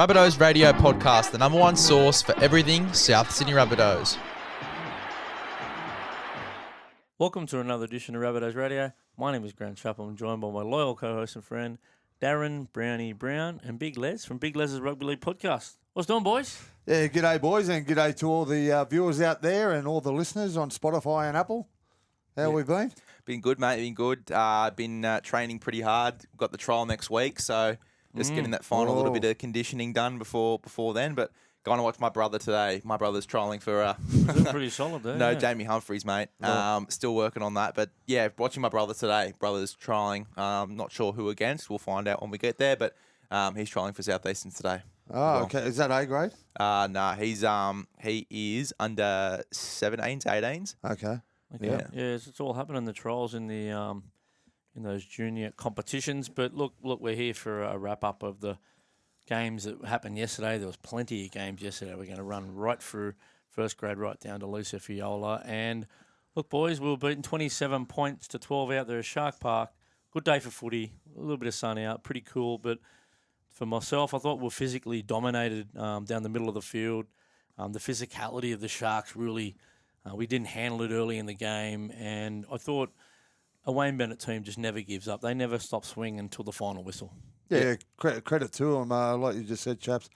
Rabbitohs Radio Podcast, the number one source for everything South Sydney Rabbitohs. Welcome to another edition of Rabbitohs Radio. My name is Grant Chappell. I'm joined by my loyal co-host and friend, Darren Brownie Brown, and Big Les from Big Les's Rugby League Podcast. What's doing, boys? Yeah, g'day, boys, and g'day to all the viewers out there and all the listeners on Spotify and Apple. How we been? Been good, mate. Been good. Been training pretty hard. Got the trial next week, so just getting that final little bit of conditioning done before then. But going to watch my brother today. My brother's trialling for pretty solid there. No, Jamie Humphries, mate. Still working on that. But yeah, watching my brother today. Brother's trialling. Not sure who against. We'll find out when we get there. But he's trialling for South Eastern today. Oh, okay. Is that A grade? Nah, he is under 17s, 18s. Okay. Yeah, it's all happening. The trials in the in those junior competitions. But look, we're here for a wrap up of the games that happened yesterday. There was plenty of games yesterday. We're going to run right through first grade, right down to Lucia Fiola. And look, boys, we were beaten 27 points to 12 out there at Shark Park. Good day for footy. A little bit of sun out, pretty cool. But for myself, I thought we were physically dominated down the middle of the field. The physicality of the Sharks really. We didn't handle it early in the game, and I thought a Wayne Bennett team just never gives up. They never stop swinging until the final whistle. Yeah, credit to them. Like you just said, chaps,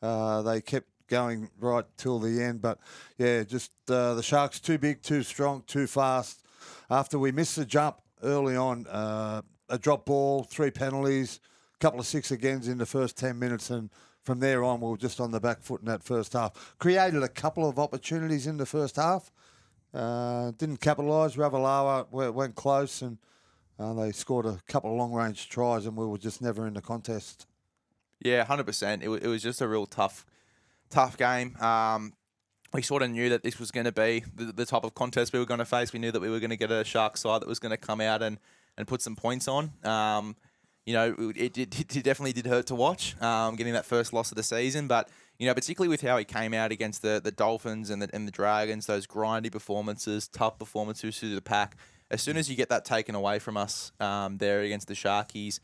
they kept going right till the end. But, yeah, just the Sharks too big, too strong, too fast. After we missed the jump early on, a drop ball, 3 penalties, a couple of 6 agains in the first 10 minutes, and from there on, we were just on the back foot in that first half. Created a couple of opportunities in the first half. Didn't capitalise. Ravalawa went close, and they scored a couple of long-range tries, and we were just never in the contest. Yeah, 100%. It was just a real tough game. We sort of knew that this was going to be the type of contest we were going to face. We knew that we were going to get a Shark side that was going to come out and put some points on. It definitely did hurt to watch, getting that first loss of the season. But, particularly with how he came out against the Dolphins and the Dragons, those grindy performances, tough performances through the pack. As soon as you get that taken away from us there against the Sharkies,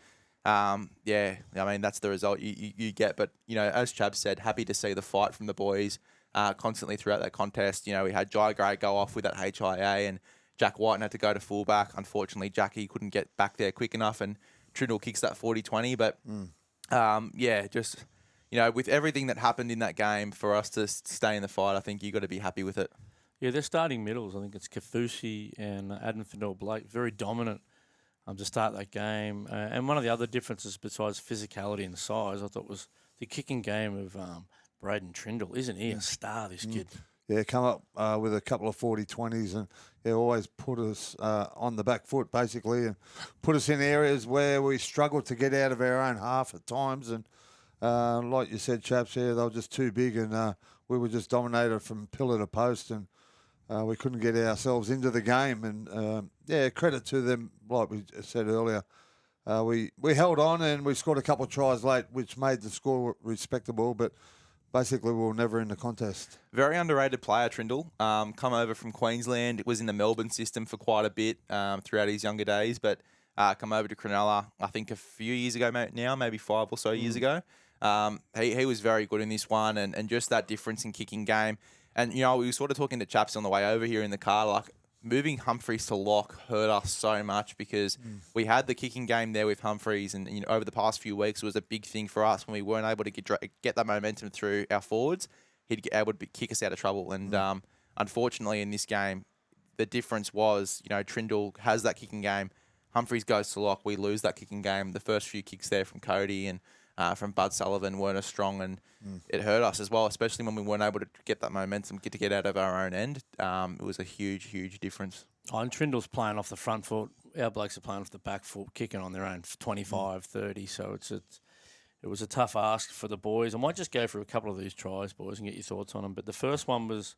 that's the result you get. But, as Chaps said, happy to see the fight from the boys constantly throughout that contest. We had Jai Gray go off with that HIA, and Jack White had to go to fullback. Unfortunately, Jackie couldn't get back there quick enough, and Trindle kicks that 40-20, but with everything that happened in that game, for us to stay in the fight, I think you got to be happy with it. Yeah, they're starting middles. I think it's Kafusi and Adam Fennell-Blake, very dominant to start that game. And one of the other differences besides physicality and size, I thought was the kicking game of Braden Trindle. Isn't he a star, this kid? Yeah, come up with a couple of 40-20s and always put us on the back foot, basically, and put us in areas where we struggled to get out of our own half at times. And like you said, chaps, they were just too big, and we were just dominated from pillar to post, and we couldn't get ourselves into the game. And, credit to them, like we said earlier. We held on and we scored a couple of tries late, which made the score respectable, but basically, we were never in the contest. Very underrated player, Trindle. Come over from Queensland. It was in the Melbourne system for quite a bit throughout his younger days, but come over to Cronulla, I think a few years ago now, maybe 5 or so years ago. He was very good in this one, and just that difference in kicking game. And, we were sort of talking to Chaps on the way over here in the car, like, moving Humphries to lock hurt us so much because we had the kicking game there with Humphries, and over the past few weeks it was a big thing for us when we weren't able to get that momentum through our forwards. He'd get able to kick us out of trouble, and unfortunately in this game, the difference was Trindle has that kicking game, Humphries goes to lock, we lose that kicking game. The first few kicks there from Cody and from Bud Sullivan weren't as strong, and it hurt us as well, especially when we weren't able to get that momentum, get out of our own end. It was a huge difference. Oh, and Trindle's playing off the front foot. Our blokes are playing off the back foot, kicking on their own 25, 30. So it was a tough ask for the boys. I might just go through a couple of these tries, boys, and get your thoughts on them. But the first one was,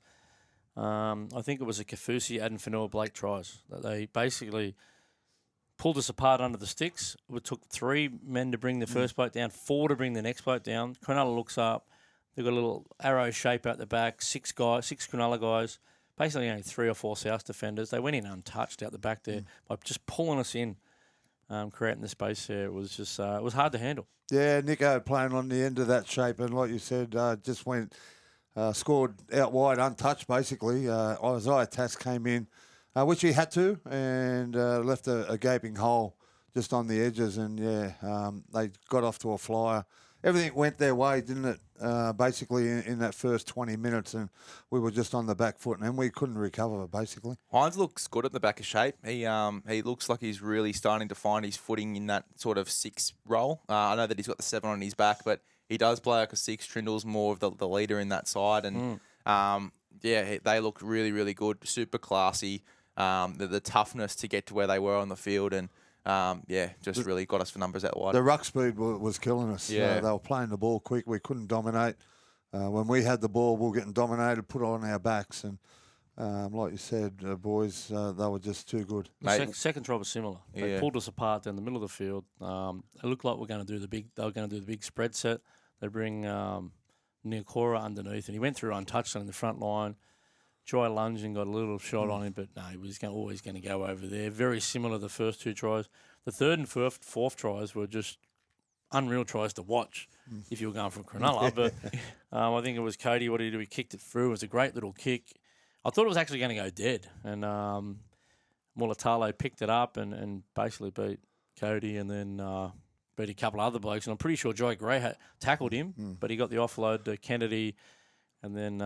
I think it was a Kafusi, Adam Fennell-Blake tries. That they basically pulled us apart under the sticks. It took 3 men to bring the first bloke down, 4 to bring the next bloke down. Cronulla looks up. They've got a little arrow shape out the back, 6 Cronulla guys, basically only 3 or 4 South defenders. They went in untouched out the back there by just pulling us in. creating the space there. It was just it was hard to handle. Yeah, Nico playing on the end of that shape, and like you said, just went scored out wide, untouched basically. Isaiah Tass came in, which he had to, and left a gaping hole just on the edges, and they got off to a flyer. Everything went their way, didn't it? Basically, in that first 20 minutes, and we were just on the back foot, and we couldn't recover, basically. Hines looks good at the back of shape. He looks like he's really starting to find his footing in that sort of 6 role. I know that he's got the 7 on his back, but he does play like a 6. Trindle's more of the leader in that side, and they look really, really good, super classy. The toughness to get to where they were on the field, and just really got us for numbers out wide. The ruck speed was killing us. Yeah. They were playing the ball quick. We couldn't dominate. When we had the ball, we were getting dominated, put on our backs. And like you said, boys, they were just too good. Second try was similar. They pulled us apart down the middle of the field. It looked like they were going to do the big spread set. They bring Niokora underneath, and he went through untouched on the front line. Try lunged and got a little shot on him, but no, he was always going to go over there. Very similar to the first 2 tries. The third and fourth tries were just unreal tries to watch if you were going from Cronulla. But I think it was Cody. What did he do? He kicked it through. It was a great little kick. I thought it was actually going to go dead. And Mulatalo picked it up and basically beat Cody, and then beat a couple of other blokes. And I'm pretty sure Jai Gray tackled him, but he got the offload to Kennedy. And then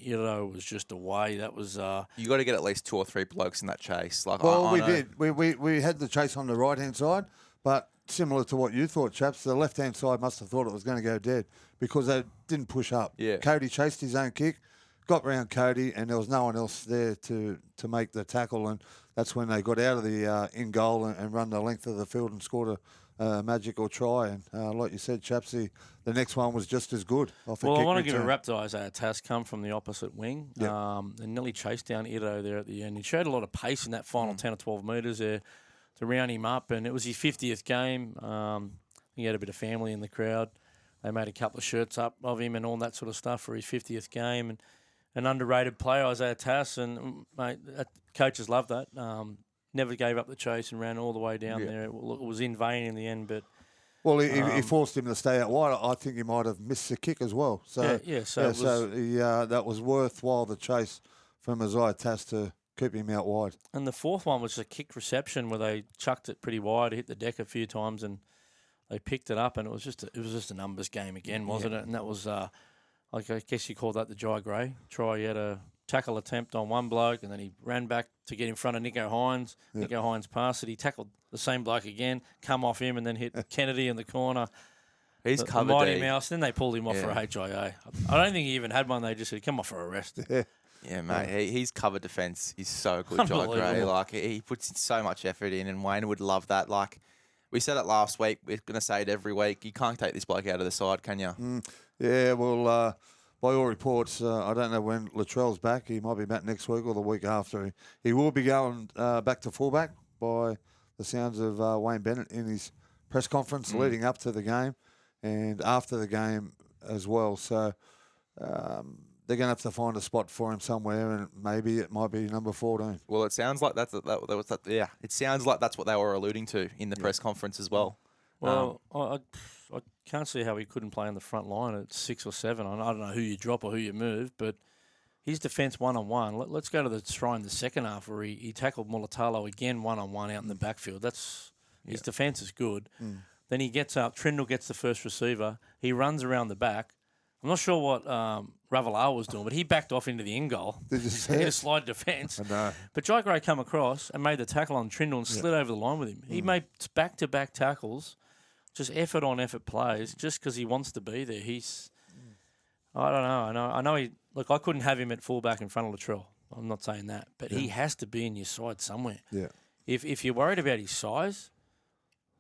Iro was just away. That was You got to get at least 2 or 3 blokes in that chase. We did. We had the chase on the right-hand side, but similar to what you thought, chaps, the left-hand side must have thought it was going to go dead because they didn't push up. Yeah. Cody chased his own kick, got round Cody, and there was no one else there to make the tackle, and that's when they got out of the in goal and run the length of the field and scored a magical try. And like you said, Chapsy, the next one was just as good. I want to give a rap to Isaiah Tass, come from the opposite wing. Yep. And nearly chased down Ito there at the end. He showed a lot of pace in that final 10 or 12 metres there to round him up, and it was his 50th game. He had a bit of family in the crowd. They made a couple of shirts up of him and all that sort of stuff for his 50th game. And an underrated player, Isaiah Tass, and mate, coaches love that. Never gave up the chase and ran all the way down there. It was in vain in the end, but... Well, he forced him to stay out wide. I think he might have missed the kick as well. So that was worthwhile, the chase from Isaiah Tass to keep him out wide. And the fourth one was a kick reception where they chucked it pretty wide, hit the deck a few times, and they picked it up. And it was just a numbers game again, wasn't it? And that was, I guess you call that the Jai Gray try. He had a tackle attempt on one bloke, and then he ran back to get in front of Nico Hines. Yep. Nico Hines passed it. He tackled the same bloke again, come off him, and then hit Kennedy in the corner. He's covered. The Mighty Mouse. Then they pulled him off for a HIA. I don't think he even had one. They just said, "Come off for arrest." Yeah, mate. He's covered defence. He's so good, Jai Gray. Like he puts in so much effort in, and Wayne would love that. Like we said it last week. We're going to say it every week. You can't take this bloke out of the side, can you? Yeah. Well. By all reports, I don't know when Latrell's back. He might be back next week or the week after. He will be going back to fullback by the sounds of Wayne Bennett in his press conference leading up to the game and after the game as well. So they're going to have to find a spot for him somewhere, and maybe it might be number 14. Well, it sounds like it sounds like that's what they were alluding to in the press conference as well. Well, I can't see how he couldn't play on the front line at 6 or 7. I don't know who you drop or who you move, but his defence one-on-one. Let's go to the try in the second half where he tackled Mulatalo again one-on-one out in the backfield. His defence is good. Then he gets up. Trindle gets the first receiver. He runs around the back. I'm not sure what Ravalawa was doing, but he backed off into the in goal. Did you see in a slide defence. I know. But Jai Gray come across and made the tackle on Trindle and slid over the line with him. He made back-to-back tackles. Just effort on effort plays, just because he wants to be there. I don't know. I know. I couldn't have him at fullback in front of Latrell. I'm not saying that, but he has to be in your side somewhere. Yeah. If you're worried about his size,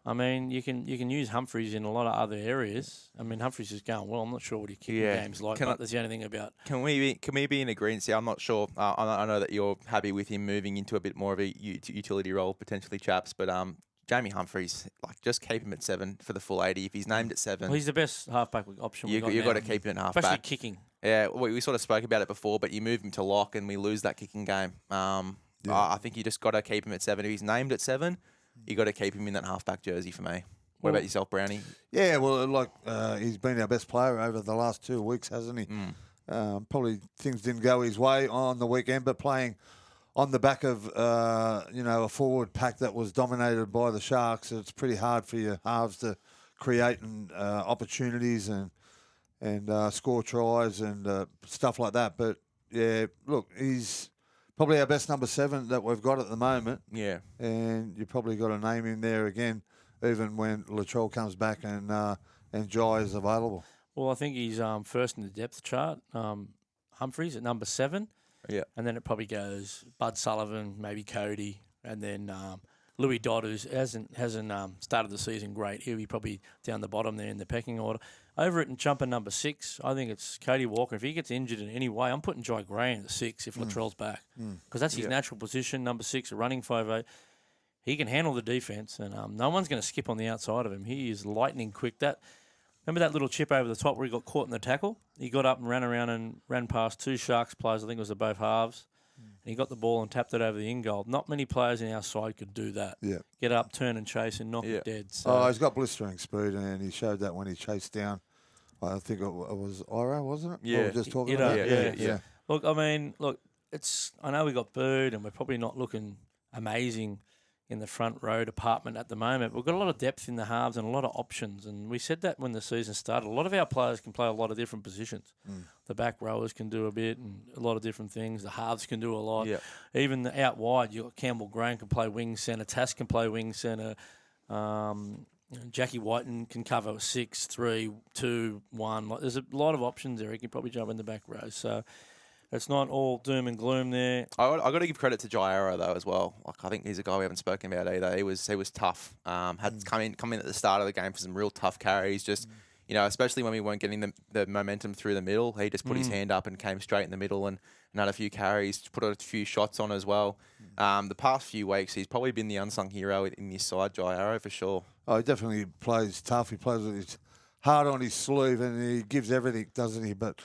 I mean, you can use Humphreys in a lot of other areas. I mean, Humphreys is going well. I'm not sure what his kicking game's like, but that's the only thing about. Can we be in agreement? I'm not sure. I know that you're happy with him moving into a bit more of a utility role, potentially, chaps, but Jamie Humphreys, just keep him at 7 for the full 80. If he's named at 7... Well, he's the best halfback option we've got You've got to keep him at halfback. Especially kicking. Yeah, we sort of spoke about it before, but you move him to lock and we lose that kicking game. I think you just got to keep him at 7. If he's named at 7, you got to keep him in that halfback jersey for me. What about yourself, Brownie? Yeah, well, he's been our best player over the last 2 weeks, hasn't he? Probably things didn't go his way on the weekend, but playing on the back of a forward pack that was dominated by the Sharks, it's pretty hard for your halves to create opportunities and score tries and stuff like that. But yeah, look, he's probably our best number 7 that we've got at the moment. Yeah, and you probably got to name him there again, even when Latrell comes back and Jai is available. Well, I think he's first in the depth chart. Humphreys at number 7. yeah, And then it probably goes Bud Sullivan, maybe Cody, and then Louis Dodd, who hasn't started the season great. He'll be probably down the bottom there in the pecking order. Over at jumper number 6, I think it's Cody Walker. If he gets injured in any way, I'm putting Jai Gray in the 6 if Latrell's back, because that's his natural position. Number 6, a running 5'8". He can handle the defence, and no one's going to skip on the outside of him. He is lightning quick. Remember that little chip over the top where he got caught in the tackle? He got up and ran around and ran past 2 Sharks players, I think it was the both halves, and he got the ball and tapped it over the in-goal. Not many players in our side could do that. Yeah. Get up, turn and chase and knock it dead. So. Oh, he's got blistering speed, and he showed that when he chased down, I think it was Iro, wasn't it? Yeah. What we were just talking about? Yeah. Look, I mean, I know we got booed and we're probably not looking amazing in the front row department at the moment. We've got a lot of depth in the halves and a lot of options. And we said that when the season started. A lot of our players can play a lot of different positions. The back rowers can do a bit and a lot of different things. The halves can do a lot. Yeah. Even out wide, you've got Campbell Graham can play wing centre. Tass can play wing centre. Jackie Whiten can cover 6, 3, 2, 1. There's a lot of options there. He can probably jump in the back row. So it's not all doom and gloom there. I got to give credit to Jai Arrow though as well. I think he's a guy we haven't spoken about either. He was tough. Had come in at the start of the game for some real tough carries. Just especially when we weren't getting the momentum through the middle, he just put his hand up and came straight in the middle and had a few carries, put a few shots on as well. The past few weeks, he's probably been the unsung hero in this side, Jai Arrow, for sure. Oh, he definitely plays tough. He plays with his heart on his sleeve, and he gives everything, doesn't he? But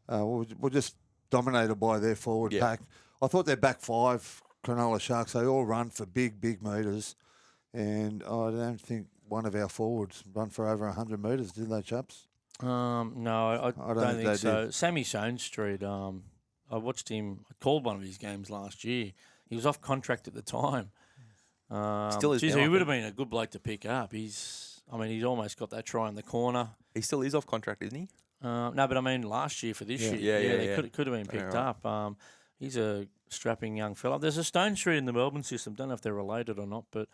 we're just dominated by their forward pack. I thought their back 5, Cronulla Sharks, they all run for big metres, and I don't think one of our forwards run for over 100 metres, did they, chaps? No, I don't think so. Did. Sammy Soanstreet, I watched him. I called one of his games last year. He was off contract at the time. Still is. He would have been a good bloke to pick up. He's almost got that try in the corner. He still is off contract, isn't he? No, but I mean last year for this year. They could have been picked up. He's a strapping young fella. There's a Stone Street in the Melbourne system. Don't know if they're related or not, but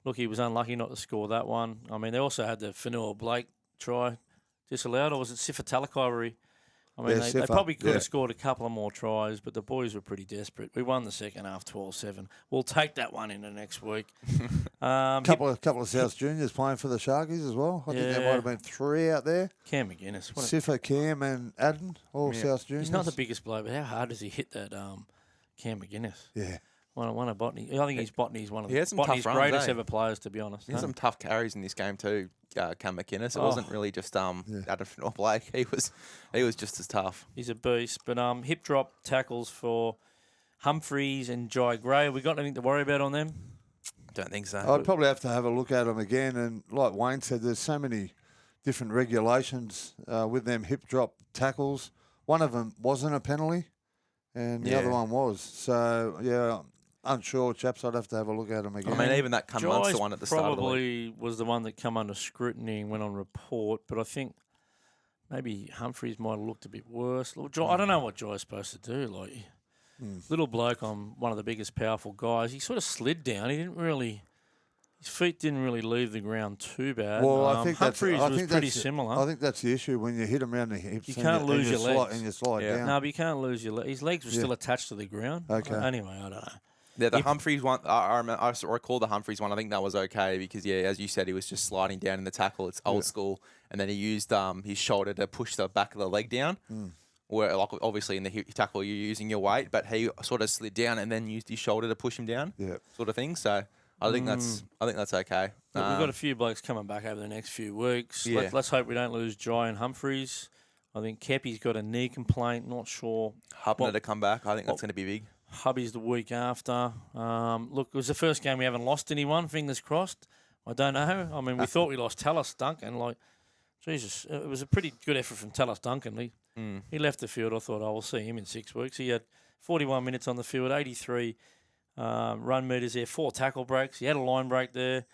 look, he was unlucky not to score that one. I mean, they also had the Fanua Blake try disallowed, or was it Sifa Talakai? I mean, they probably could have scored a couple of more tries, but the boys were pretty desperate. We won the second half 12-7. We'll take that one into next week. Couple of South Juniors playing for the Sharkies as well. I think there might have been 3 out there. Cam McGuinness. Sifa, Cam and Adden, all South Juniors. He's not the biggest bloke, but how hard does he hit that Cam McGuinness? Yeah. One of Botany. I think his Botany is one of the Botany's tough runs, greatest ever players, to be honest. He had some tough carries in this game too, Cam McInnes. It wasn't really just Adam Fanua Blake. He was just as tough. He's a beast. But hip drop tackles for Humphreys and Jai Gray. We got anything to worry about on them? Don't think so. I'd probably have to have a look at them again. And like Wayne said, there's so many different regulations with them hip drop tackles. One of them wasn't a penalty, and the other one was. So unsure, chaps. I'd have to have a look at them again. I mean, even that Munster one at the start of the probably was the one that come under scrutiny and went on report, but I think maybe Humphreys might have looked a bit worse. Look, I don't know what Jai's supposed to do. Like, little bloke on one of the biggest, powerful guys. He sort of slid down. His feet didn't really leave the ground too bad. Well, I think Humphreys was pretty similar. I think that's the issue when you hit him around the hips. You can't lose your legs. And you slide down. No, but you can't lose your legs. His legs were still attached to the ground. Okay. Anyway, I don't know. Yeah, the Humphreys one, I recall the Humphreys one. I think that was okay because, as you said, he was just sliding down in the tackle. It's old school. And then he used his shoulder to push the back of the leg down. Where, like, obviously in the hip tackle, you're using your weight, but he sort of slid down and then used his shoulder to push him down, sort of thing. So I think that's okay. Look, we've got a few blokes coming back over the next few weeks. Yeah. Let's hope we don't lose Jai and Humphreys. I think Kepi's got a knee complaint. Not sure. Hubner to come back. I think that's going to be big. Hubby's the week after. Look, it was the first game we haven't lost anyone. Fingers crossed. I don't know. I mean, we thought we lost Tallis Duncan. Like, Jesus, it was a pretty good effort from Tallis Duncan. He left the field. I thought, we'll see him in 6 weeks. He had 41 minutes on the field, 83 run meters there, 4 tackle breaks. He had a line break there,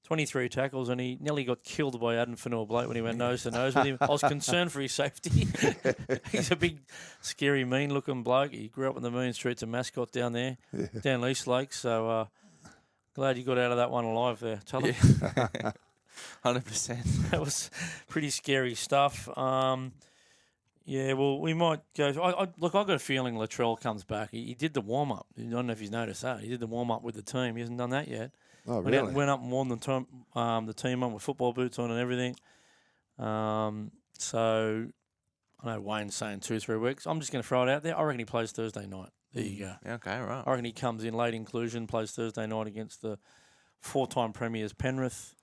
23 tackles, and he nearly got killed by Adam Fanua-Blake when he went nose to nose with him. I was concerned for his safety. He's a big, scary, mean-looking bloke. He grew up in the Moon Streets, a mascot down there, down East Lake. So glad you got out of that one alive there, Tully. 100%. That was pretty scary stuff. Yeah, well, we might go. Look, I've got a feeling Latrell comes back. He did the warm-up. I don't know if he's noticed that. He did the warm-up with the team. He hasn't done that yet. Oh, really? Went up and warmed the team on with football boots on and everything. So I know Wayne's saying 2-3 weeks. I'm just going to throw it out there. I reckon he plays Thursday night. There you go. Okay, right. I reckon he comes in late inclusion, plays Thursday night against the 4-time premiers Penrith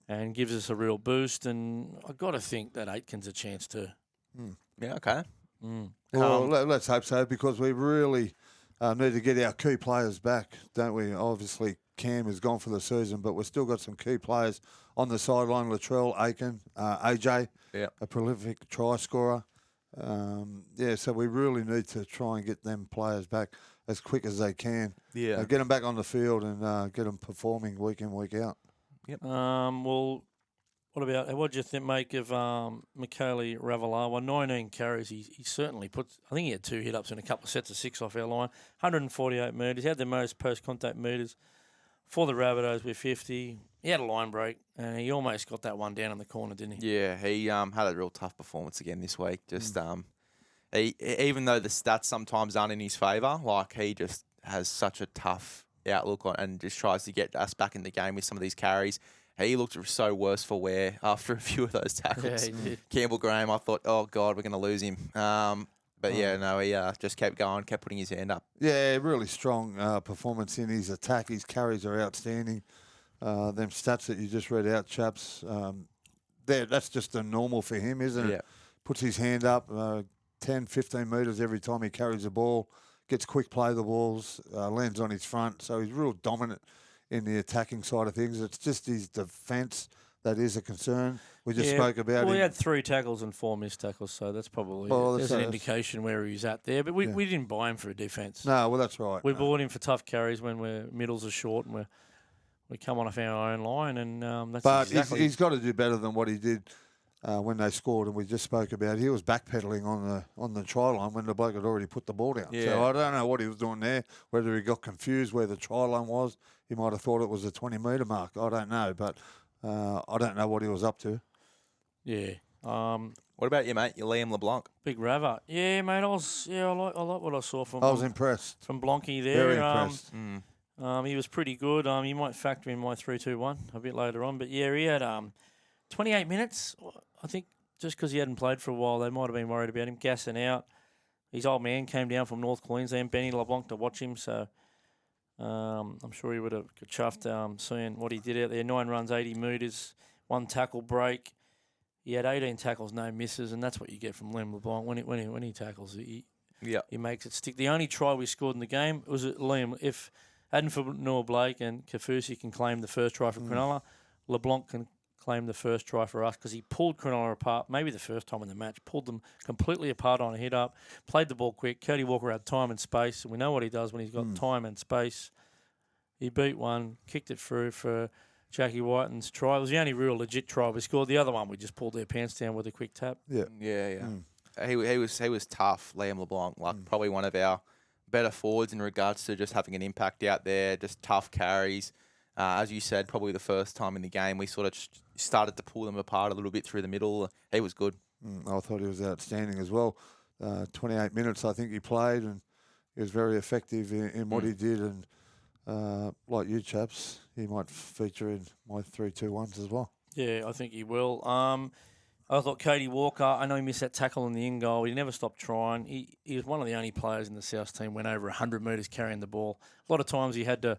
and gives us a real boost. And I've got to think that Aitken's a chance too. Yeah, okay. Well, let's hope so, because we really need to get our key players back, don't we? Obviously, Cam is gone for the season, but we've still got some key players on the sideline. Latrell, Aiken, AJ, a prolific try scorer. So we really need to try and get them players back as quick as they can. Yeah. Get them back on the field and get them performing week in, week out. Yep. Well, what do you make of Michaeli Ravalawa? 19 carries. He certainly puts. I think he had 2 hit-ups and a couple of sets of 6 off our line. 148 metres. He had the most post-contact metres for the Rabbitohs with 50. He had a line break, and he almost got that one down in the corner, didn't he? Yeah, he had a real tough performance again this week. Just even though the stats sometimes aren't in his favour, like, he just has such a tough outlook on and just tries to get us back in the game with some of these carries. He looked so worse for wear after a few of those tackles. Yeah, he did. Campbell Graham, I thought, oh, God, we're going to lose him. But, he just kept going, kept putting his hand up. Yeah, really strong performance in his attack. His carries are outstanding. Them stats that you just read out, Chaps, that's just a normal for him, isn't it? Yeah. Puts his hand up 10, 15 metres every time he carries the ball, gets quick play the balls, lands on his front. So he's real dominant in the attacking side of things. It's just his defence that is a concern. We just spoke about he him. had 3 tackles and 4 missed tackles, so that's probably there's an indication where he's at there. But we didn't buy him for a defence. No, well, that's right. We bought him for tough carries when we're middles are short and we come on off our own line, and that's But exactly. he's got to do better than what he did when they scored, and we just spoke about it. He was backpedaling on the try line when the bloke had already put the ball down. Yeah. So I don't know what he was doing there, whether he got confused where the try line was. He might have thought it was a 20-metre mark. I don't know, but I don't know what he was up to. Yeah. What about you, mate? Your Liam LeBlanc. Big Rava. Yeah, mate. I like what I saw from. I was impressed. From Blanky there. Very impressed. He was pretty good. You might factor in my 3-2-1 a bit later on, but yeah, he had 28 minutes. I think just because he hadn't played for a while, they might have been worried about him gassing out. His old man came down from North Queensland, Benny LeBlanc, to watch him, so I'm sure he would have chuffed seeing what he did out there. 9 runs, 80 metres, 1 tackle break. He had 18 tackles, no misses, and that's what you get from Liam LeBlanc when he tackles. He makes it stick. The only try we scored in the game was at Liam. If hadn't for Noah Blake and Kafusi can claim the first try for Cronulla, LeBlanc can claim the first try for us because he pulled Cronulla apart, maybe the first time in the match, pulled them completely apart on a hit-up, played the ball quick. Cody Walker had time and space, and we know what he does when he's got time and space. He beat one, kicked it through for Jackie Whiten's try. It was the only real legit try we scored. The other one, we just pulled their pants down with a quick tap. Yeah. He was tough, Liam LeBlanc. Probably one of our better forwards in regards to just having an impact out there, just tough carries. As you said, probably the first time in the game, we sort of started to pull them apart a little bit through the middle. He was good. I thought he was outstanding as well. 28 minutes, I think he played, and he was very effective in what he did. And like you, Chaps, he might feature in my 3-2-1s as well. Yeah, I think he will. I thought Cody Walker, I know he missed that tackle in the in goal. He never stopped trying. He was one of the only players in the South team went over 100 metres carrying the ball. A lot of times he had to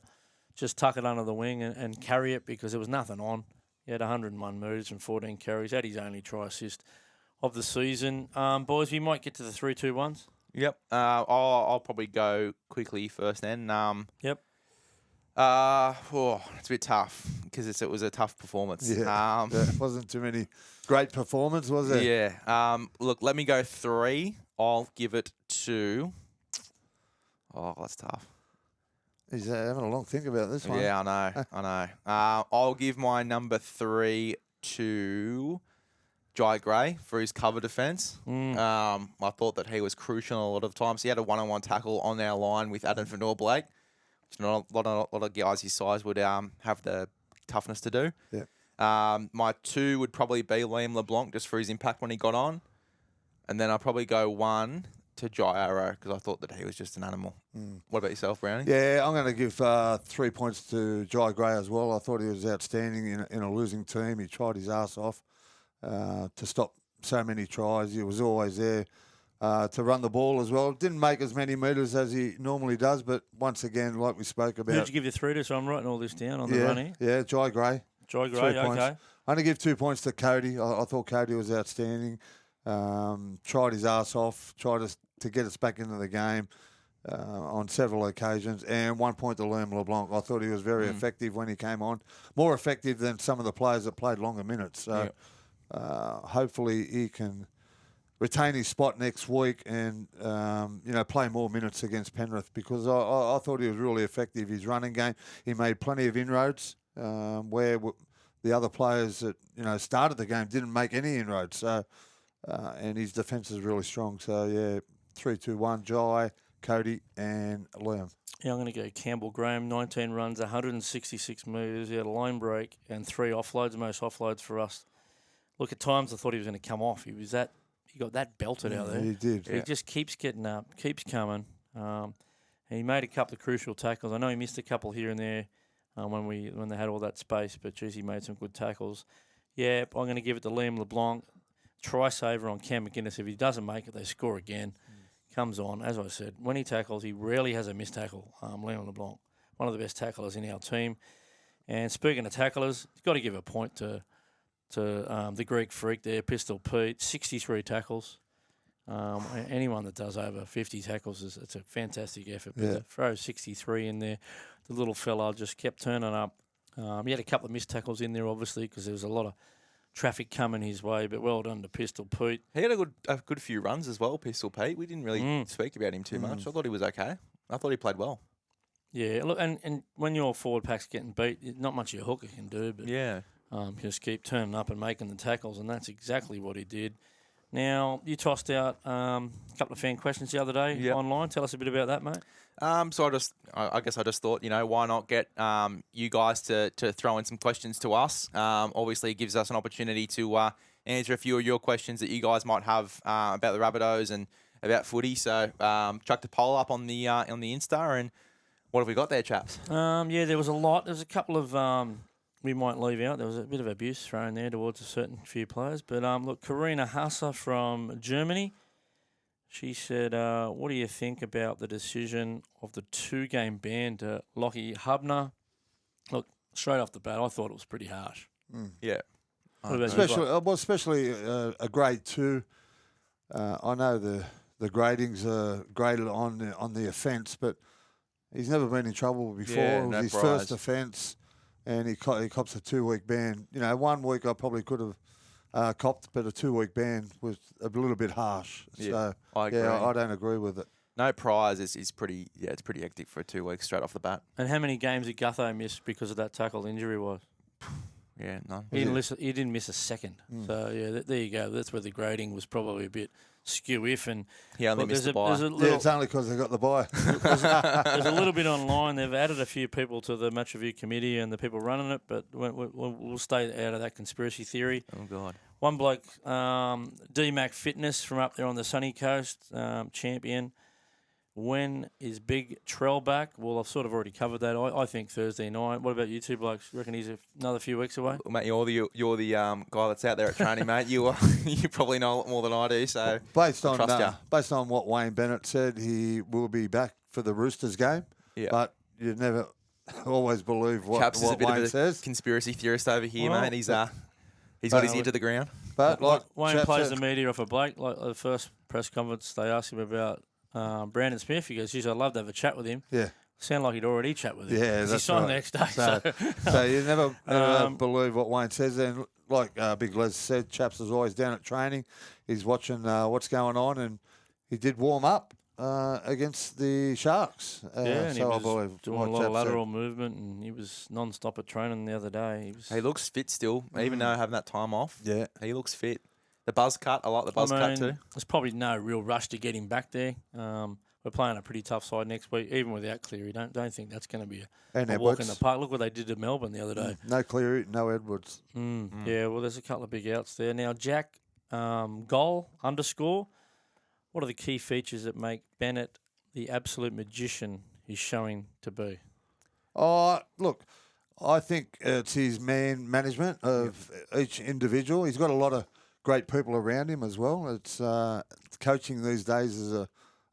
just tuck it under the wing and carry it because there was nothing on. He had 101 metres and 14 carries. Had his only try assist of the season. Boys, we might get to the 3-2-1s. Yep. I'll probably go quickly first then. Yep. It's a bit tough because it was a tough performance. Yeah. Wasn't too many great performance, was there? Yeah. Look, let me go 3. I'll give it to. Oh, that's tough. He's having a long think about this one. Yeah, I know. I'll give my number 3 to Jai Gray for his cover defence. I thought that he was crucial a lot of times. He had a one-on-one tackle on our line with Adam Vanor-Blake, which not a lot of guys his size would have the toughness to do. Yeah. My 2 would probably be Liam LeBlanc just for his impact when he got on. And then I'll probably go 1 to Jai Arrow because I thought that he was just an animal. What about yourself, Brownie? Yeah, I'm going to give 3 points to Jai Gray as well. I thought he was outstanding in a losing team. He tried his ass off to stop so many tries. He was always there to run the ball as well. Didn't make as many metres as he normally does, but once again, like we spoke about. Who'd you give your 3 to? So I'm writing all this down on the run here. Yeah, Jai Gray. Jai 3 Gray, points. okay. I'm going to give 2 points to Cody. I thought Cody was outstanding. Tried his ass off, tried to get us back into the game on several occasions, and 1 point to Liam LeBlanc. I thought he was very effective when he came on, more effective than some of the players that played longer minutes. So hopefully he can retain his spot next week and play more minutes against Penrith because I thought he was really effective. His running game, he made plenty of inroads where the other players that started the game didn't make any inroads. So. And his defence is really strong. So, yeah, 3, 2, 1, Jai, Cody and Liam. Yeah, I'm going to go Campbell Graham, 19 runs, 166 metres. He had a line break and 3 offloads, most offloads for us. Look, at times I thought he was going to come off. He got that belted out there. He did. He just keeps getting up, keeps coming. And he made a couple of crucial tackles. I know he missed a couple here and there when they had all that space, but, geez, he made some good tackles. Yeah, I'm going to give it to Liam LeBlanc. Try saver on Cam McInnes. If he doesn't make it, they score again. Comes on. As I said, when he tackles, he rarely has a missed tackle. Leon LeBlanc, one of the best tacklers in our team. And speaking of tacklers, you've got to give a point to the Greek freak there, Pistol Pete, 63 tackles. Anyone that does over 50 tackles, it's a fantastic effort. But to throw 63 in there, the little fella just kept turning up. He had a couple of missed tackles in there, obviously, because there was a lot of traffic coming his way, but well done to Pistol Pete. He had a good few runs as well, Pistol Pete. We didn't really speak about him too much. I thought he was okay. I thought he played well. Yeah, look, and when your forward pack's getting beat, not much your hooker can do, but just keep turning up and making the tackles, and that's exactly what he did. Now, you tossed out a couple of fan questions the other day online. Tell us a bit about that, mate. So I guess I just thought, why not get you guys to throw in some questions to us? Obviously, it gives us an opportunity to answer a few of your questions that you guys might have about the Rabbitohs and about footy. So chuck the poll up on the Insta, and what have we got there, chaps? There was a lot. There's a couple of we might leave out. There was a bit of abuse thrown there towards a certain few players. But look, Karina Hasser from Germany. She said, what do you think about the decision of the 2-game ban to Lockie Hubner? Look, straight off the bat, I thought it was pretty harsh. Yeah. What about Especially a grade 2. I know the gradings are graded on the offence, but he's never been in trouble before. Yeah, it was his first offence, and he cops a 2-week ban. 1 week I probably could have copped, but a 2-week ban was a little bit harsh. Yeah, So I agree. I don't agree with it. No prize is pretty. Yeah, it's pretty hectic for 2 weeks straight off the bat. And how many games did Gutho miss because of that tackle injury was? Yeah, none. He didn't miss a second. So there you go. That's where the grading was probably a bit skew-if, and he only missed the bye. It's only because they got the bye. There's a little bit online. They've added a few people to the match review committee and the people running it, but we'll stay out of that conspiracy theory. Oh God. One bloke, D-Mac Fitness from up there on the sunny coast, champion. When is Big Trell back? Well, I've sort of already covered that. I think Thursday night. What about you two blokes? Reckon he's another few weeks away? Well, mate, you're the guy that's out there at training, mate. You probably know a lot more than I do. So based on what Wayne Bennett said, he will be back for the Roosters game. Yeah. But you never always believe what Chaps is a bit Wayne of a says. conspiracy theorist over here, mate. He's got his ear to the ground. But Wayne plays the media off a Blake. Like the first press conference, they asked him about Brandon Smith. He goes, geez, I'd love to have a chat with him. Yeah. Sound like he'd already chat with him. Yeah, 'Cause that's he signed right. the next day. So you never believe what Wayne says. And like Big Les said, Chaps is always down at training. He's watching what's going on, and he did warm up against the Sharks. And he so I was believe doing what a lot of Chaps said. lateral movement, and he was non-stop at training the other day. He looks fit still, even though having that time off. Yeah. He looks fit. The buzz cut, I like the buzz cut too. There's probably no real rush to get him back there. We're playing a pretty tough side next week, even without Cleary. Don't think that's going to be a walk in the park. Look what they did to Melbourne the other day. No Cleary, no Edwards. Yeah, well, there's a couple of big outs there. Now, Jack, goal, _. What are the key features that make Bennett the absolute magician he's showing to be? Oh, look, I think it's his man management of each individual. He's got a lot of great people around him as well. It's coaching these days is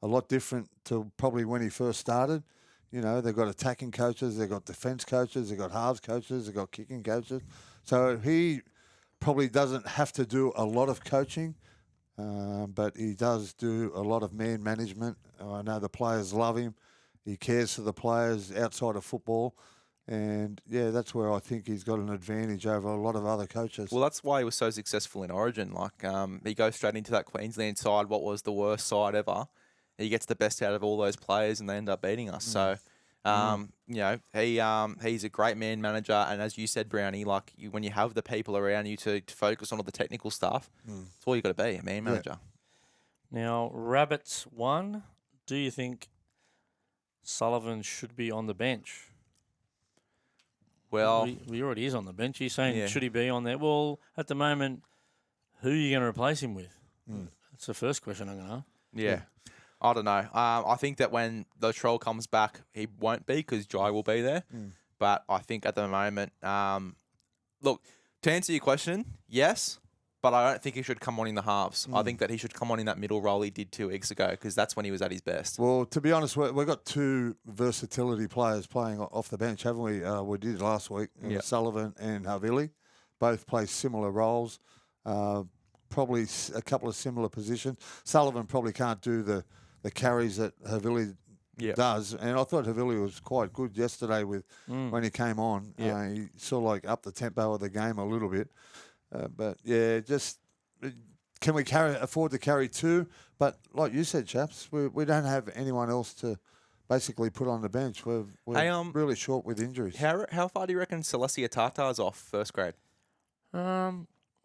a lot different to probably when he first started. You know, they've got attacking coaches, they've got defence coaches, they've got halves coaches, they've got kicking coaches. So he probably doesn't have to do a lot of coaching, but he does do a lot of man management. I know the players love him. He cares for the players outside of football. And, yeah, that's where I think he's got an advantage over a lot of other coaches. Well, that's why he was so successful in Origin. Like, he goes straight into that Queensland side, what was the worst side ever. He gets the best out of all those players, and they end up beating us. So, you know, he's a great man manager. And as you said, Brownie, like when you have the people around you to focus on all the technical stuff, that's all you got to be, a man manager. Now, Rabbits 1, do you think Sullivan should be on the bench? Well, he already is on the bench. You're saying, should he be on there? Well, at the moment, who are you going to replace him with? That's the first question I'm going to ask. Yeah. I don't know. I think that when the Troll comes back, he won't be because Jai will be there. But I think at the moment, look, to answer your question, yes, but I don't think he should come on in the halves. I think that he should come on in that middle role he did 2 weeks ago because that's when he was at his best. Well, to be honest, we've got 2 versatility players playing off the bench, haven't we? We did last week, Sullivan and Havili. Both play similar roles, probably a couple of similar positions. Sullivan probably can't do the carries that Havili does. And I thought Havili was quite good yesterday with when he came on. He sort of like upped the tempo of the game a little bit. But, yeah, just can we afford to carry 2? But like you said, Chaps, we don't have anyone else to basically put on the bench. We're really short with injuries. How far do you reckon Celestia Tartar's off first grade?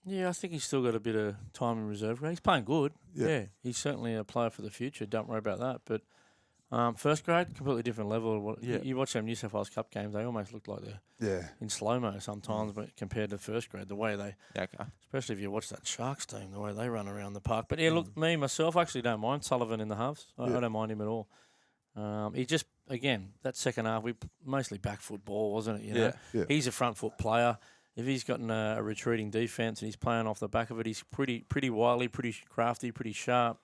Yeah, I think he's still got a bit of time in reserve. He's playing good. Yeah, he's certainly a player for the future. Don't worry about that. But first grade, completely different level. You watch them New South Wales Cup games; they almost look like they're in slow mo sometimes. But compared to first grade, the way they, especially if you watch that Sharks team, the way they run around the park. But yeah, look, me myself, I actually don't mind Sullivan in the halves. I don't mind him at all. He just again that second half, we mostly back foot ball, wasn't it? You know, he's a front foot player. If he's got a retreating defence and he's playing off the back of it, he's pretty wily, pretty crafty, pretty sharp.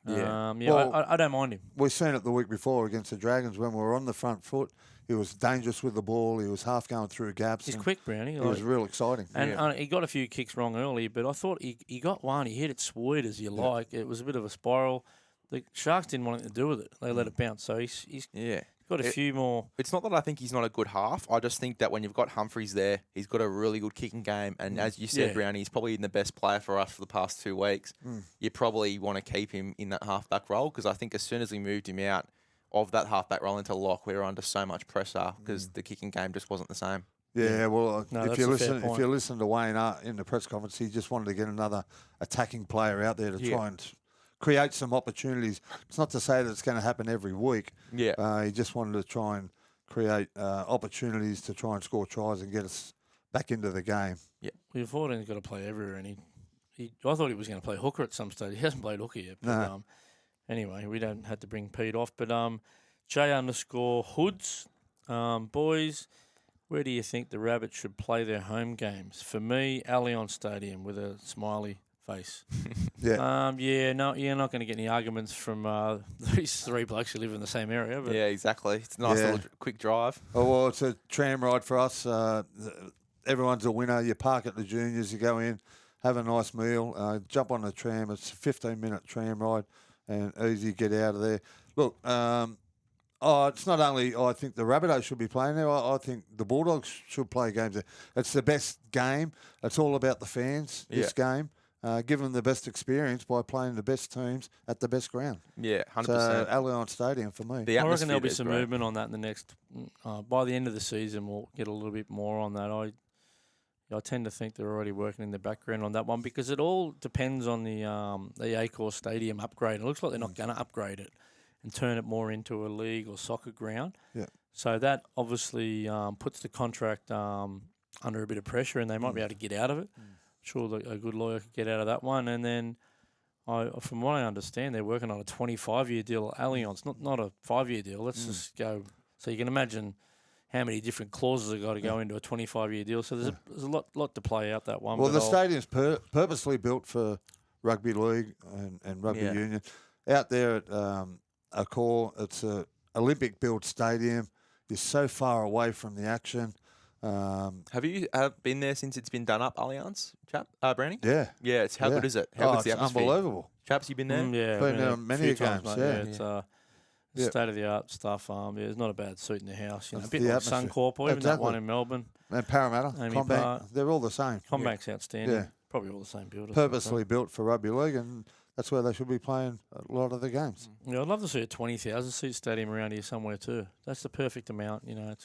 Well, I don't mind him. We've seen it the week before against the Dragons when we were on the front foot. He was dangerous with the ball. He was half going through gaps. He's quick, Brownie. It was real exciting. And he got a few kicks wrong early, but I thought he got one. He hit it sweet as you like. It was a bit of a spiral. The Sharks didn't want anything to do with it. They let it bounce. So he's got a few more. It's not that I think he's not a good half. I just think that when you've got Humphreys there, he's got a really good kicking game. And as you said, Brownie, he's probably the best player for us for the past 2 weeks. You probably want to keep him in that halfback role because I think as soon as we moved him out of that halfback role into lock, we were under so much pressure because the kicking game just wasn't the same. Yeah, well, if you listen to Wayne in the press conference, he just wanted to get another attacking player out there to try and create some opportunities. It's not to say that it's going to happen every week. He just wanted to try and create opportunities to try and score tries and get us back into the game. Yeah, we thought he's got to play everywhere, and I thought he was going to play hooker at some stage. He hasn't played hooker yet. But, No. Anyway, we don't have to bring Pete off. But J_Hoods, boys, where do you think the Rabbits should play their home games? For me, Allianz Stadium with a smiley face. No, you're not going to get any arguments from these 3 blokes who live in the same area. But yeah, exactly. It's a nice little quick drive. Oh, well, it's a tram ride for us. Everyone's a winner. You park at the juniors, you go in, have a nice meal, jump on the tram. It's a 15-minute tram ride, and easy get out of there. Look, it's not only I think the Rabbitohs should be playing there. I think the Bulldogs should play games there. It's the best game. It's all about the fans. This game. Give them the best experience by playing the best teams at the best ground. Yeah, 100%. So Allianz Stadium for me. I reckon there'll be some movement on that in the next. By the end of the season, we'll get a little bit more on that. I tend to think they're already working in the background on that one because it all depends on the Accor Stadium upgrade. It looks like they're not going to upgrade it and turn it more into a league or soccer ground. Yeah. So that obviously puts the contract under a bit of pressure, and they might be able to get out of it. Sure, a good lawyer could get out of that one. And then, from what I understand, they're working on a 25-year deal at Allianz, not a 5-year deal. Let's just go. So you can imagine how many different clauses have got to go into a 25-year deal. So there's a lot to play out that one. Well, the stadium's purposely built for rugby league and rugby union. Out there at Accor, it's a Olympic-built stadium. You're so far away from the action. Have you been there since it's been done up, Allianz, Brownie? Yeah. Yeah, how good is it? How good's the atmosphere? Unbelievable. Chaps, you been there? Yeah, been there many games. It's state-of-the-art stuff. It's not a bad seat in the house. A bit the like Suncorp or even that one in Melbourne. And Parramatta, Combank, they're all the same. Combank's outstanding. Yeah. Probably all the same builders. Purposely built for rugby league, and that's where they should be playing a lot of the games. Yeah, I'd love to see a 20,000-seat stadium around here somewhere too. That's the perfect amount. You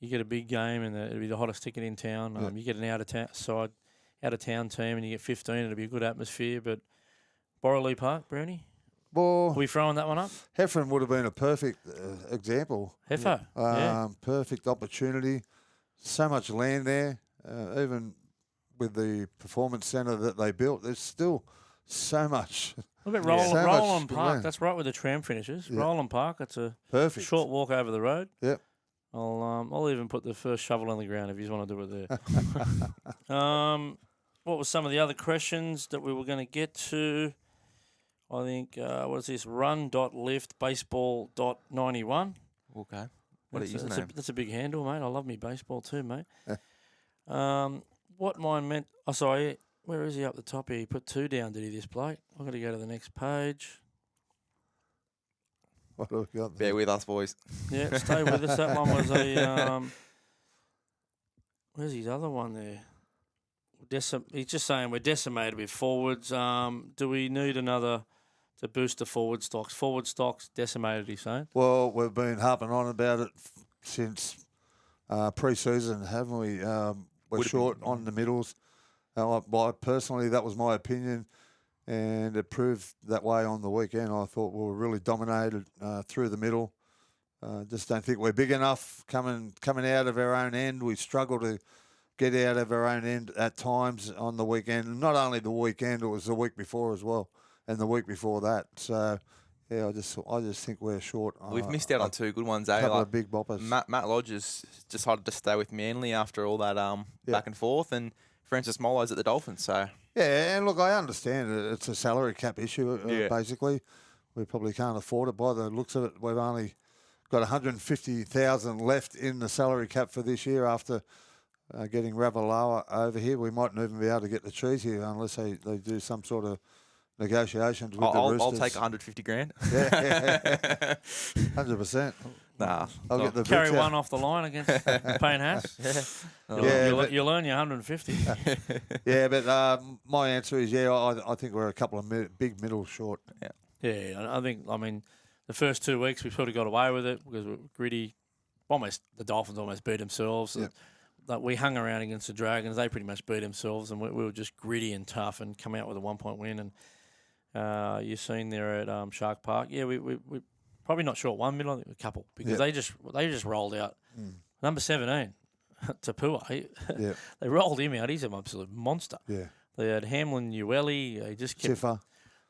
get a big game, and it'll be the hottest ticket in town. You get an out-of-town team, and you get 15. It'll be a good atmosphere. But Borroley Park, Brownie, well, are we throwing that one up? Heffron would have been a perfect example. Heffo, perfect opportunity. So much land there, even with the performance centre that they built. There's still so much. What about Roland Park? land. That's right where the tram finishes. Yeah. Roland Park. It's a perfect short walk over the road. Yep. I'll even put the first shovel on the ground if you want to do it there. What were some of the other questions that we were going to get to? I think, what is this? Run.lift.baseball.91. Okay. What a username. That's a big handle, mate. I love me baseball too, mate. What mine meant... Oh, sorry. Where is he up the top here? He put 2 down, did he, this bloke? I've got to go to the next page. What have we got there? Bear with us, boys. Yeah, stay with us. That one was a... where's his other one there? He's just saying we're decimated with forwards. Do we need another to boost the forward stocks? Forward stocks decimated, he's saying. Well, we've been harping on about it since pre-season, haven't we? We're short on the middles. Personally, that was my opinion, and it proved that way on the weekend. I thought we were really dominated through the middle. Just don't think we're big enough coming out of our own end. We struggle to get out of our own end at times on the weekend. Not only the weekend, it was the week before as well, and the week before that. So, yeah, I just think we're short. We've missed out on 2 good ones, eh? A couple of big boppers. Matt Lodges decided to stay with Manly after all that back and forth, and Francis Molo's at the Dolphins. So yeah, and look, I understand it. It's a salary cap issue, basically. We probably can't afford it. By the looks of it, we've only got 150,000 left in the salary cap for this year after getting Ravalawa over here. We mightn't even be able to get the cheese here unless they do some sort of negotiations with the Roosters. I'll take 150 grand. Yeah, 100%. Nah, I'll get the carry one off the line against Payne Haas. You'll earn your 150. Yeah, but my answer is I think we're a couple of big middles short. Yeah, I think. I mean, the first 2 weeks we sort of got away with it because we're gritty. The Dolphins almost beat themselves. Yeah. Like we hung around against the Dragons. They pretty much beat themselves, and we were just gritty and tough and come out with a 1-point win. And you've seen there at Shark Park. Yeah, we probably not short one middle, a couple because they just rolled out number 17 Tapua. They rolled him out. He's an absolute monster. Yeah, they had Hamlin Ueli. They just kept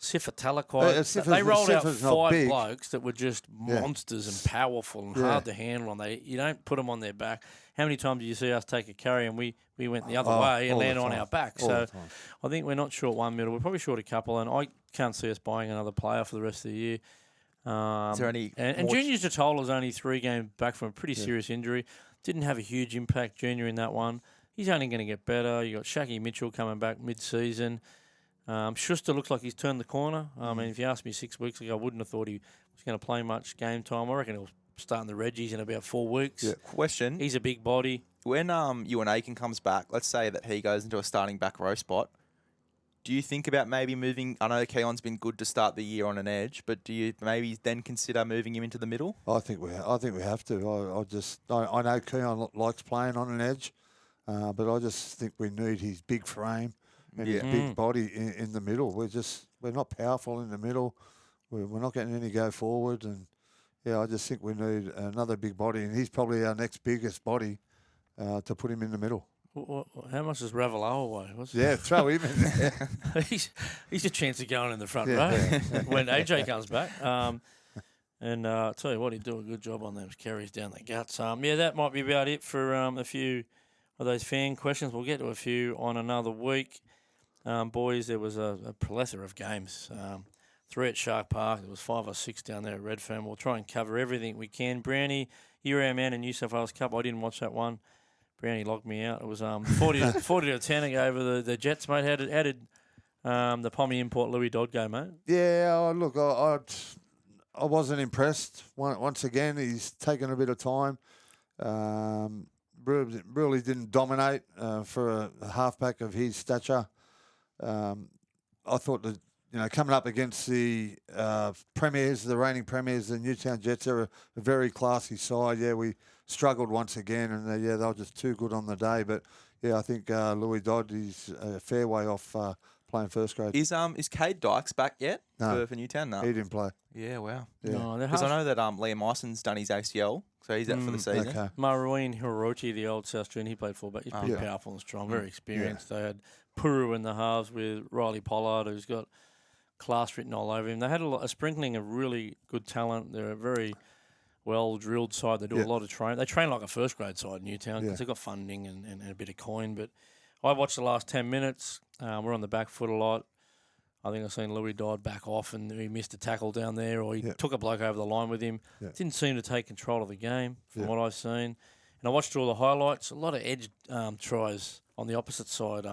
Sifa Talakai. They rolled out 5 blokes that were just monsters and powerful and hard to handle. And you don't put them on their back. How many times do you see us take a carry and we went the other way and landed on our back? So I think we're not short one middle. We're probably short a couple, and I can't see us buying another player for the rest of the year. Is there any? And Junior Zatola's only 3 games back from a pretty serious injury. Didn't have a huge impact, Junior, in that one. He's only going to get better. You got Shaki Mitchell coming back mid-season. Schuster looks like he's turned the corner. I mean, if you asked me 6 weeks ago, I wouldn't have thought he was going to play much game time. I reckon he'll start in the Reggies in about 4 weeks. Yeah. Question. He's a big body. When Ewan Aiken comes back, let's say that he goes into a starting back row spot, do you think about maybe moving? I know Keon's been good to start the year on an edge, but do you maybe then consider moving him into the middle? I think we have to. I know Keon likes playing on an edge, but I just think we need his big frame and his big body in the middle. We're not powerful in the middle. We're not getting any go forward, and I just think we need another big body, and he's probably our next biggest body to put him in the middle. How much does Ravalawa weigh? Throw him in there. he's a chance of going in the front row when AJ comes back. And I'll tell you what, he'd do a good job on those carries down the guts. That might be about it for a few of those fan questions. We'll get to a few on another week. Boys, there was a plethora of games. 3 at Shark Park. There was 5 or 6 down there at Redfern. We'll try and cover everything we can. Brownie, you're our man in New South Wales Cup. I didn't watch that one. Brownie logged me out. It was 40 to 10 over the Jets, mate. How did the Pommy import Louis Dodd go, mate? Yeah, look, I wasn't impressed. Once again, he's taken a bit of time. Really didn't dominate for a halfback of his stature. I thought that, coming up against the premiers, the reigning premiers, the Newtown Jets are a very classy side. Yeah, we struggled once again, and they were just too good on the day. But I think Louis Dodd is a fair way off playing first grade. Is Cade Dykes back yet No. for Newtown? No, He didn't play. Yeah, wow. Yeah. No, Because I know that Liam Ison's done his ACL, so he's out for the season. Okay. Marouine Hirochi, the old South Australian, he played fullback. He's pretty powerful and strong, very experienced. They had Puru in the halves with Riley Pollard, who's got class written all over him. They had a sprinkling of really good talent. They're a very well-drilled side. They do a lot of training. They train like a first-grade side, Newtown, because they've got funding and a bit of coin. But I watched the last 10 minutes. We're on the back foot a lot. I think I've seen Louis Dodd back off and he missed a tackle down there, or he took a bloke over the line with him. Didn't seem to take control of the game from what I've seen. And I watched all the highlights. A lot of edge tries on the opposite side.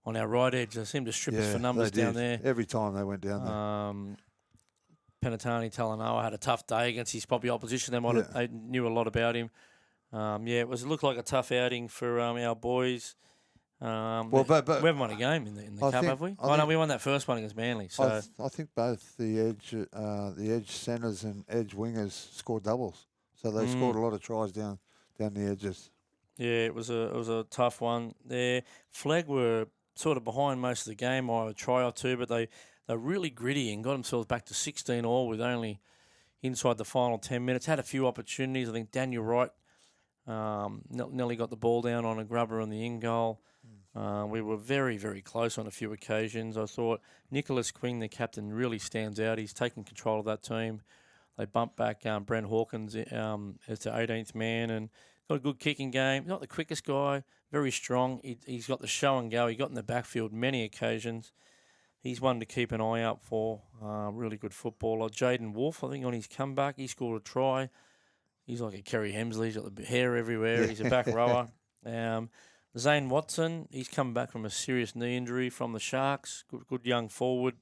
On our right edge, they seemed to strip us for numbers down there. Every time they went down there. Penatani Talanoa had a tough day against his probably opposition. They knew a lot about him. It looked like a tough outing for our boys. We haven't won a game in the cup, have we? No, we won that first one against Manly. So I think both the edge centres and edge wingers scored doubles, so they scored a lot of tries down the edges. Yeah, it was a tough one there. Flag were sort of behind most of the game by a try or two, but they're really gritty and got themselves back to 16 all with only inside the final 10 minutes. Had a few opportunities. I think Daniel Wright nearly got the ball down on a grubber on the in goal. We were very, very close on a few occasions. I thought Nicholas Quinn, the captain, really stands out. He's taken control of that team. They bumped back Brent Hawkins as the 18th man and got a good kicking game. Not the quickest guy, very strong. He's got the show and go. He got in the backfield many occasions. He's one to keep an eye out for. Really good footballer. Jaden Wolf, I think, on his comeback, he scored a try. He's like a Kerry Hemsley. He's got the hair everywhere. He's a back rower. Zane Watson, he's come back from a serious knee injury from the Sharks. Good young forward.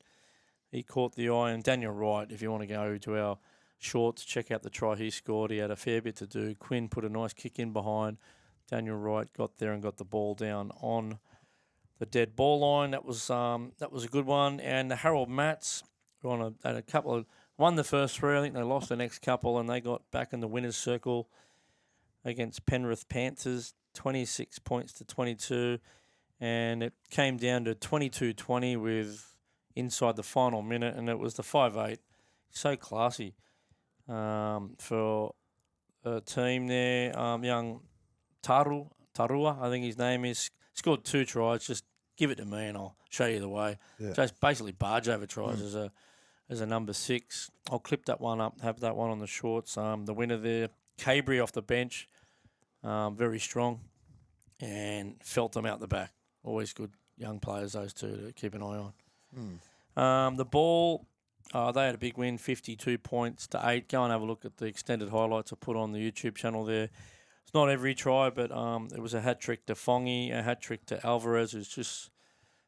He caught the eye. And Daniel Wright, if you want to go to our shorts, check out the try he scored. He had a fair bit to do. Quinn put a nice kick in behind. Daniel Wright got there and got the ball down on the dead ball line. That was a good one. And the Harold Matts had a couple of won the first 3. I think they lost the next couple, and they got back in the winners' circle against Penrith Panthers. 26 points to 22, and it came down to 22-20 with inside the final minute, and it was the 5-8. So classy for a team there. Young Tarua, I think his name is, scored 2 tries. Just give it to me and I'll show you the way. Just basically barge over tries as a number 6. I'll clip that one up, have that one on the shorts. The winner there, Cabry off the bench. Very strong, and felt them out the back. Always good young players, those two, to keep an eye on. The ball, they had a big win, 52 points to 8. Go and have a look at the extended highlights I put on the YouTube channel there. It's not every try, but it was a hat-trick to Fongy, a hat-trick to Alvarez, who's just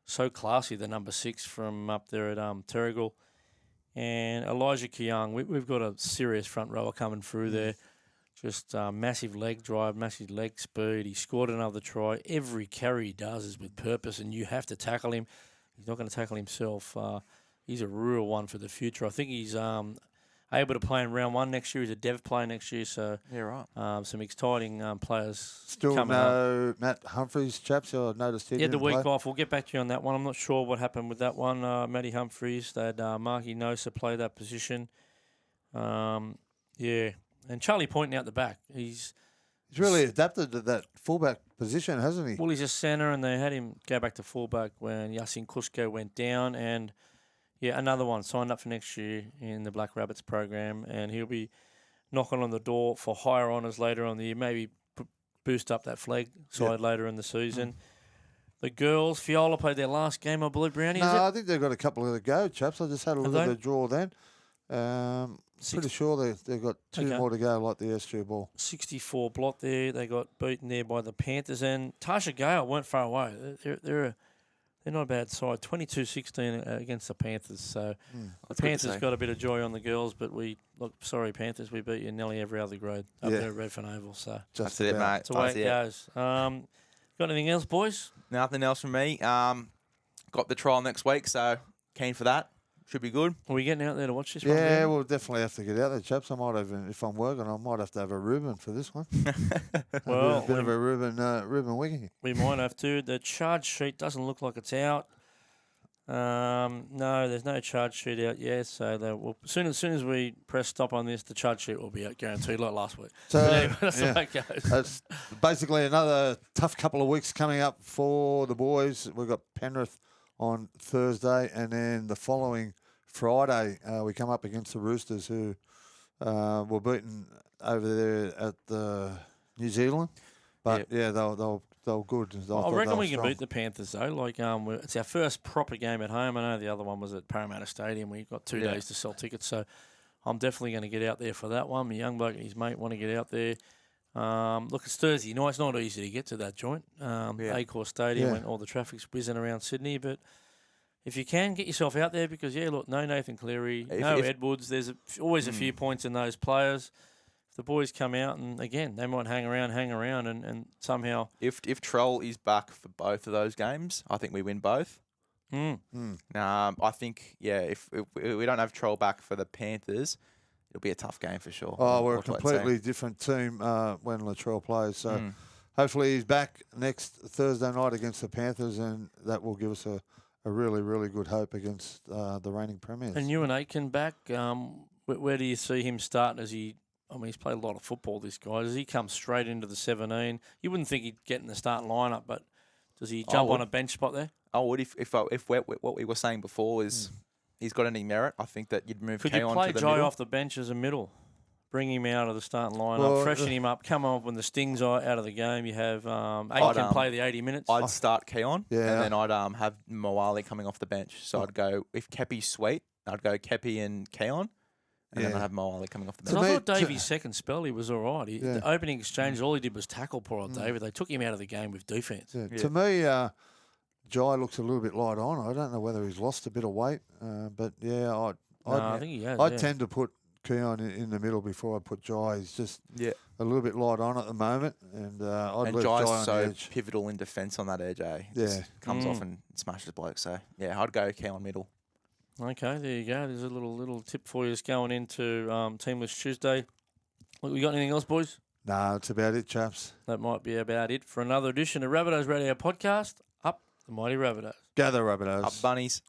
so classy, the number 6 from up there at Terrigal. And Elijah Keyoung, we've got a serious front rower coming through there. Just massive leg drive, massive leg speed. He scored another try. Every carry he does is with purpose, and you have to tackle him. He's not going to tackle himself. He's a real one for the future. I think he's able to play in round 1 next year. He's a dev player next year, so Yeah, right. some exciting players Still coming up. no Matt Humphries, Chaps. I noticed he He had the didn't week play. off. We'll get back to you on that one. I'm not sure what happened with that one. Matty Humphries, they had Marky Nosa play that position. Yeah. And Charlie pointing out the back. He's really adapted to that fullback position, hasn't he? Well, he's a centre, and they had him go back to fullback when Yasin Kusko went down. And, yeah, another one signed up for next year in the Black Rabbits program, and he'll be knocking on the door for higher honours later on the year, maybe boost up that flag side later in the season. The girls, Fiola played their last game, I believe, Brownie, is it? No, I think they've got a couple of go, Chaps. I just had a look at the draw then. Pretty sure they've got 2 more to go, like the SG ball. 64 blot there. They got beaten there by the Panthers. And Tasha Gale weren't far away. They're not a bad side. 22-16 against the Panthers. So the Panthers got a bit of joy on the girls, but sorry, Panthers, we beat you nearly every other grade up there at Redfern Oval. So That's it, mate. that's the way it goes. Got anything else, boys? Nothing else from me. Got the trial next week, so keen for that. Should be good. Are we getting out there to watch this one? Yeah, we'll definitely have to get out there, Chaps. I might have, if I'm working, I might have to have a Reuben for this one. Well, a bit of a Reuben winging. We might have to. The charge sheet doesn't look like it's out. No, there's no charge sheet out yet. So as soon as we press stop on this, the charge sheet will be out, guaranteed, like last week. So But anyway, that's the way it goes. It's basically another tough couple of weeks coming up for the boys. We've got Penrith on Thursday, and then the following Friday we come up against the Roosters, who were beaten over there at New Zealand. But yeah, they'll good. I reckon we can beat the Panthers though. Like it's our first proper game at home. I know the other one was at Parramatta Stadium. We got 2 days to sell tickets, so I'm definitely going to get out there for that one. My young bloke and his mate want to get out there. Look, it's Thursday night. It's not easy to get to that joint. Acor Stadium when all the traffic's whizzing around Sydney, but if you can, get yourself out there because, look, no Nathan Cleary, no Edwards. There's always a few points in those players. If the boys come out and, again, they might hang around and somehow... If Troll is back for both of those games, I think we win both. I think, if we don't have Troll back for the Panthers, it'll be a tough game for sure. Oh, we're a completely different team when Latrell plays. So hopefully he's back next Thursday night against the Panthers, and that will give us a really, really good hope against the reigning premiers. And Ewan Aitken back, where do you see him starting? He's played a lot of football, this guy. Does he come straight into the 17? You wouldn't think he'd get in the starting lineup, but does he jump on a bench spot there? I would if what we were saying before is he's got any merit. I think that you'd move Could K you on play to the Jai middle. off the bench as a middle? Bring him out of the starting lineup, freshen him up, come on when the sting's out of the game. You have Aitken play the 80 minutes. I'd start Keon, and Yeah. then I'd have Moali coming off the bench. So I'd go, if Kepi's sweet, I'd go Kepi and Keon, and then I'd have Moali coming off the bench. So I thought Davey's second spell, he was all right. Yeah. The opening exchange, all he did was tackle poor old David. They took him out of the game with defence. Yeah. To me, Jai looks a little bit light on. I don't know whether he's lost a bit of weight, but I think he has. I tend to put Keon in the middle before I put Jai. He's just a little bit light on at the moment, and I'd leave Jai Jai's on so the edge. pivotal in defence on that edge, eh? Yeah. Just comes off and smashes bloke. So I'd go Keon middle. Okay, there you go. There's a little tip for you going into Teamless Tuesday. We got anything else, boys? Nah, that's about it, chaps. That might be about it for another edition of Rabbitohs Radio Podcast. Up the mighty Rabbitohs. Gather Rabbitohs. Up bunnies.